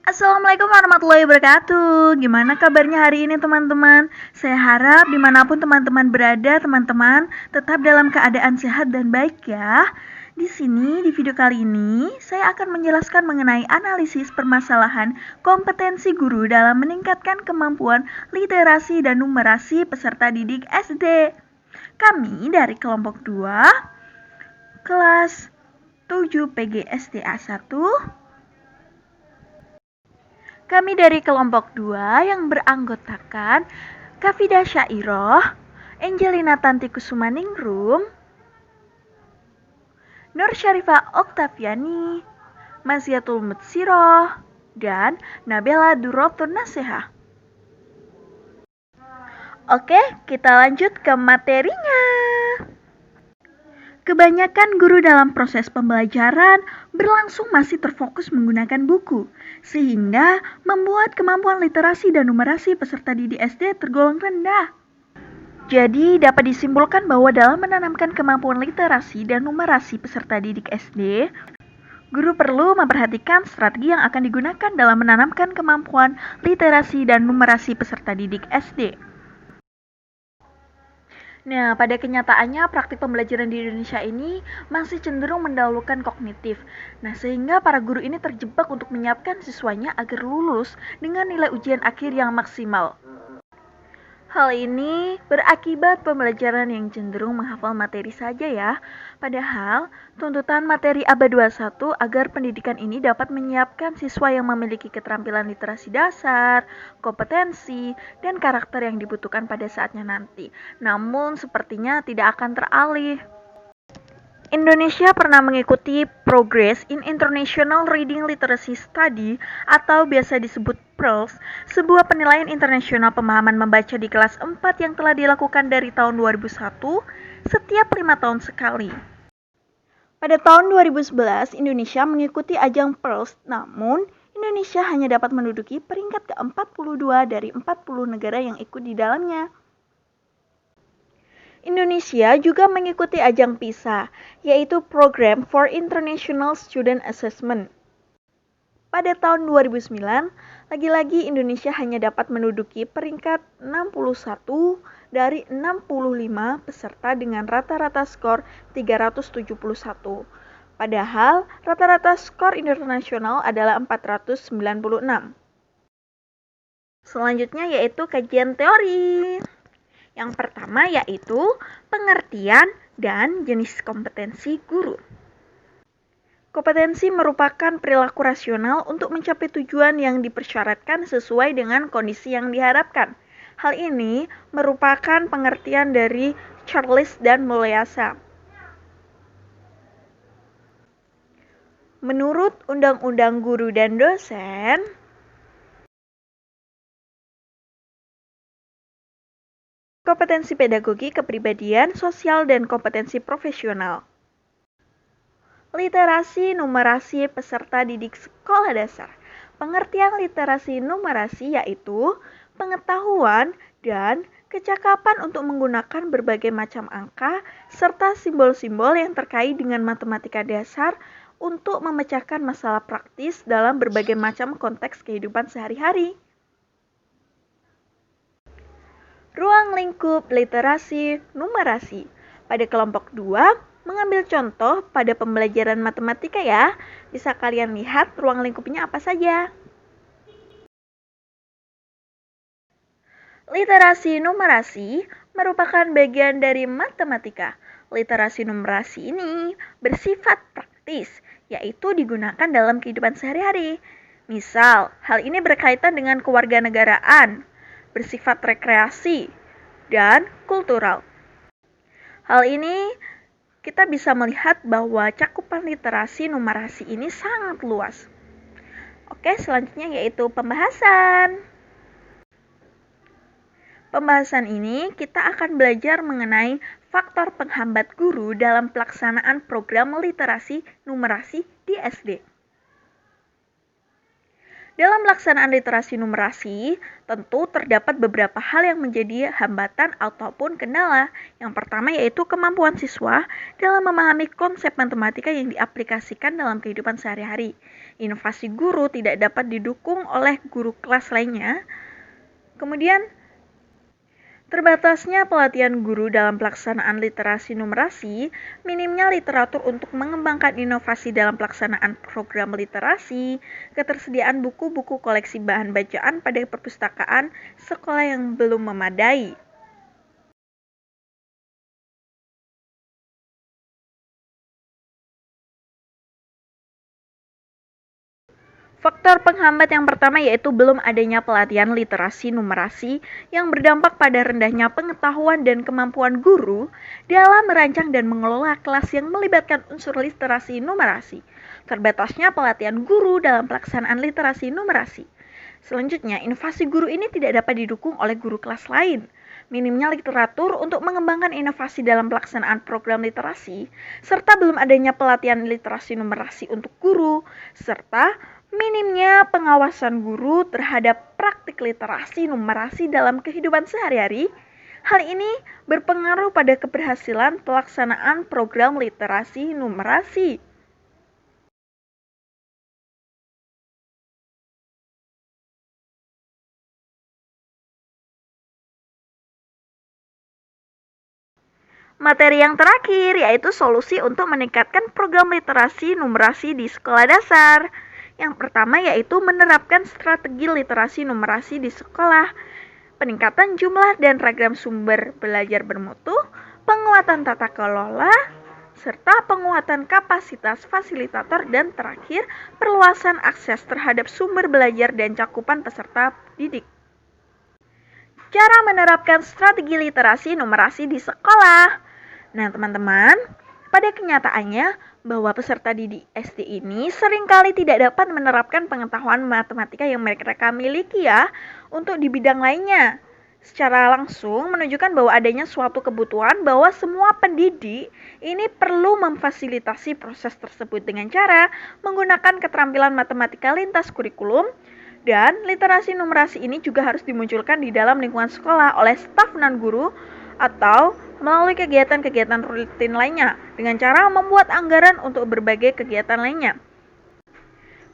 Assalamualaikum warahmatullahi wabarakatuh. Gimana kabarnya hari ini teman-teman? Saya harap dimanapun teman-teman berada, teman-teman tetap dalam keadaan sehat dan baik ya. Di sini, di video kali ini, saya akan menjelaskan mengenai analisis permasalahan kompetensi guru dalam meningkatkan kemampuan literasi dan numerasi peserta didik SD. Kami dari kelompok 2, kelas 7 PGSDA 1, kami dari kelompok 2 yang beranggotakan Kafida Syairoh, Angelina Tanti Kusumaningrum, Nur Syarifah Oktaviani, Maziatul Mutsiroh, dan Nabela Durotun Nasehah. Oke, kita lanjut ke materinya. Kebanyakan guru dalam proses pembelajaran berlangsung masih terfokus menggunakan buku, sehingga membuat kemampuan literasi dan numerasi peserta didik SD tergolong rendah. Jadi, dapat disimpulkan bahwa dalam menanamkan kemampuan literasi dan numerasi peserta didik SD, guru perlu memperhatikan strategi yang akan digunakan dalam menanamkan kemampuan literasi dan numerasi peserta didik SD. Nah, pada kenyataannya praktik pembelajaran di Indonesia ini masih cenderung mendahulukan kognitif. Nah, sehingga para guru ini terjebak untuk menyiapkan siswanya agar lulus dengan nilai ujian akhir yang maksimal. Hal ini berakibat pembelajaran yang cenderung menghafal materi saja ya. Padahal, tuntutan materi abad 21 agar pendidikan ini dapat menyiapkan siswa yang memiliki keterampilan literasi dasar, kompetensi, dan karakter yang dibutuhkan pada saatnya nanti. Namun, sepertinya tidak akan teralih. Indonesia pernah mengikuti Progress in International Reading Literacy Study atau biasa disebut PIRLS, sebuah penilaian internasional pemahaman membaca di kelas 4 yang telah dilakukan dari tahun 2001 setiap 5 tahun sekali. Pada tahun 2011, Indonesia mengikuti ajang PIRLS, namun Indonesia hanya dapat menduduki peringkat ke-42 dari 40 negara yang ikut di dalamnya. Indonesia juga mengikuti ajang PISA, yaitu Program for International Student Assessment. Pada tahun 2009, lagi-lagi Indonesia hanya dapat menduduki peringkat 61 dari 65 peserta dengan rata-rata skor 371. Padahal rata-rata skor internasional adalah 496. Selanjutnya yaitu kajian teori. Yang pertama yaitu pengertian dan jenis kompetensi guru. Kompetensi merupakan perilaku rasional untuk mencapai tujuan yang dipersyaratkan sesuai dengan kondisi yang diharapkan. Hal ini merupakan pengertian dari Charles dan Mulyasa. Menurut Undang-Undang Guru dan Dosen, kompetensi pedagogi, kepribadian, sosial, dan kompetensi profesional. Literasi numerasi peserta didik sekolah dasar. Pengertian literasi numerasi yaitu pengetahuan dan kecakapan untuk menggunakan berbagai macam angka serta simbol-simbol yang terkait dengan matematika dasar untuk memecahkan masalah praktis dalam berbagai macam konteks kehidupan sehari-hari. Ruang lingkup literasi numerasi. Pada kelompok 2, mengambil contoh pada pembelajaran matematika ya. Bisa kalian lihat ruang lingkupnya apa saja. Literasi numerasi merupakan bagian dari matematika. Literasi numerasi ini bersifat praktis, yaitu digunakan dalam kehidupan sehari-hari. Misal, hal ini berkaitan dengan kewarganegaraan, bersifat rekreasi, dan kultural. Hal ini kita bisa melihat bahwa cakupan literasi numerasi ini sangat luas. Oke, selanjutnya yaitu pembahasan. Pembahasan ini kita akan belajar mengenai faktor penghambat guru dalam pelaksanaan program literasi numerasi di SD. Dalam pelaksanaan literasi numerasi, tentu terdapat beberapa hal yang menjadi hambatan ataupun kendala. Yang pertama yaitu kemampuan siswa dalam memahami konsep matematika yang diaplikasikan dalam kehidupan sehari-hari. Inovasi guru tidak dapat didukung oleh guru kelas lainnya. Kemudian, terbatasnya pelatihan guru dalam pelaksanaan literasi numerasi, minimnya literatur untuk mengembangkan inovasi dalam pelaksanaan program literasi, ketersediaan buku-buku koleksi bahan bacaan pada perpustakaan sekolah yang belum memadai. Faktor penghambat yang pertama yaitu belum adanya pelatihan literasi numerasi yang berdampak pada rendahnya pengetahuan dan kemampuan guru dalam merancang dan mengelola kelas yang melibatkan unsur literasi numerasi. Terbatasnya pelatihan guru dalam pelaksanaan literasi numerasi. Selanjutnya, inovasi guru ini tidak dapat didukung oleh guru kelas lain. Minimnya literatur untuk mengembangkan inovasi dalam pelaksanaan program literasi, serta belum adanya pelatihan literasi numerasi untuk guru, serta minimnya pengawasan guru terhadap praktik literasi numerasi dalam kehidupan sehari-hari. Hal ini berpengaruh pada keberhasilan pelaksanaan program literasi numerasi. Materi yang terakhir yaitu solusi untuk meningkatkan program literasi numerasi di sekolah dasar. Yang pertama yaitu menerapkan strategi literasi numerasi di sekolah, peningkatan jumlah dan ragam sumber belajar bermutu, penguatan tata kelola, serta penguatan kapasitas fasilitator, dan terakhir perluasan akses terhadap sumber belajar dan cakupan peserta didik. Cara menerapkan strategi literasi numerasi di sekolah. Nah, teman-teman, pada kenyataannya bahwa peserta didik SD ini seringkali tidak dapat menerapkan pengetahuan matematika yang mereka miliki ya untuk di bidang lainnya. Secara langsung menunjukkan bahwa adanya suatu kebutuhan bahwa semua pendidik ini perlu memfasilitasi proses tersebut dengan cara menggunakan keterampilan matematika lintas kurikulum, dan literasi numerasi ini juga harus dimunculkan di dalam lingkungan sekolah oleh staf non-guru atau melalui kegiatan-kegiatan rutin lainnya dengan cara membuat anggaran untuk berbagai kegiatan lainnya.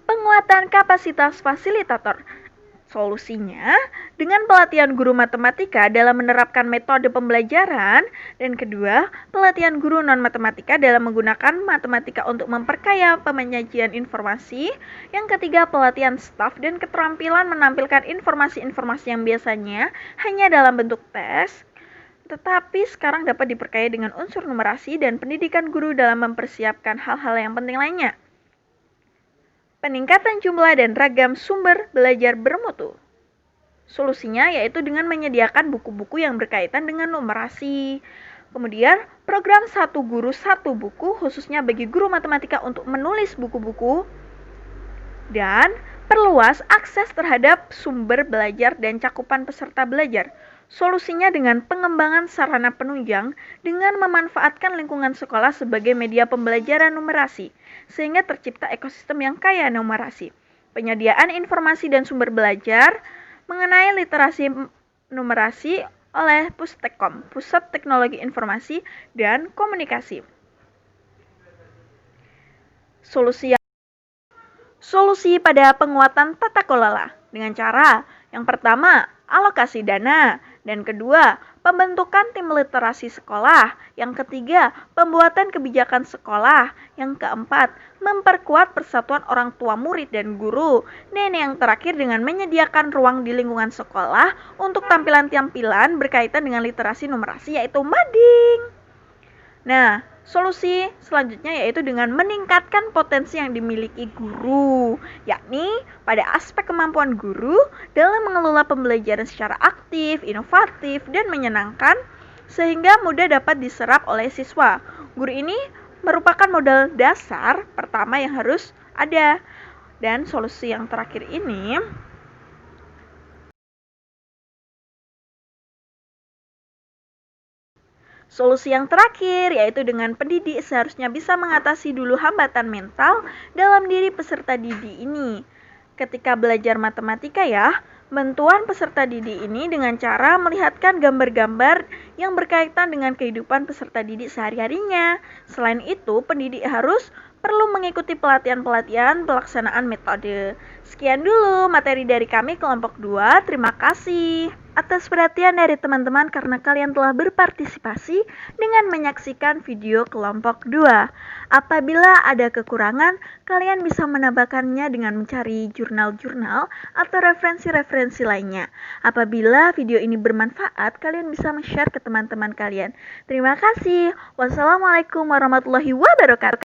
Penguatan kapasitas fasilitator. Solusinya dengan pelatihan guru matematika dalam menerapkan metode pembelajaran, dan kedua, pelatihan guru non-matematika dalam menggunakan matematika untuk memperkaya penyajian informasi. Yang ketiga, pelatihan staf dan keterampilan menampilkan informasi-informasi yang biasanya hanya dalam bentuk tes, tetapi sekarang dapat diperkaya dengan unsur numerasi dan pendidikan guru dalam mempersiapkan hal-hal yang penting lainnya. Peningkatan jumlah dan ragam sumber belajar bermutu. Solusinya yaitu dengan menyediakan buku-buku yang berkaitan dengan numerasi. Kemudian, program satu guru satu buku khususnya bagi guru matematika untuk menulis buku-buku. Dan perluas akses terhadap sumber belajar dan cakupan peserta belajar. Solusinya dengan pengembangan sarana penunjang dengan memanfaatkan lingkungan sekolah sebagai media pembelajaran numerasi, sehingga tercipta ekosistem yang kaya numerasi. Penyediaan informasi dan sumber belajar mengenai literasi numerasi oleh Pustekkom, Pusat Teknologi Informasi dan Komunikasi. Solusi pada penguatan tata kelola dengan cara yang pertama, alokasi dana, dan kedua, pembentukan tim literasi sekolah, yang ketiga, pembuatan kebijakan sekolah, yang keempat, memperkuat persatuan orang tua murid dan guru, dan yang terakhir dengan menyediakan ruang di lingkungan sekolah untuk tampilan-tampilan berkaitan dengan literasi numerasi yaitu mading. Nah, solusi selanjutnya yaitu dengan meningkatkan potensi yang dimiliki guru, yakni pada aspek kemampuan guru dalam mengelola pembelajaran secara aktif, inovatif, dan menyenangkan sehingga mudah dapat diserap oleh siswa. Guru ini merupakan modal dasar pertama yang harus ada. Dan solusi yang terakhir ini Solusi yang terakhir yaitu dengan pendidik seharusnya bisa mengatasi dulu hambatan mental dalam diri peserta didik ini. ketika belajar matematika ya. Bantuan peserta didik ini dengan cara melihatkan gambar-gambar yang berkaitan dengan kehidupan peserta didik sehari-harinya. Selain itu, pendidik harus perlu mengikuti pelatihan-pelatihan pelaksanaan metode. Sekian dulu materi dari kami kelompok 2. Terima kasih atas perhatian dari teman-teman karena kalian telah berpartisipasi dengan menyaksikan video kelompok 2. Apabila ada kekurangan, kalian bisa menambahkannya dengan mencari jurnal-jurnal atau referensi-referensi lainnya. Apabila video ini bermanfaat, kalian bisa men-share ke teman-teman kalian. Terima kasih. Wassalamualaikum warahmatullahi wabarakatuh.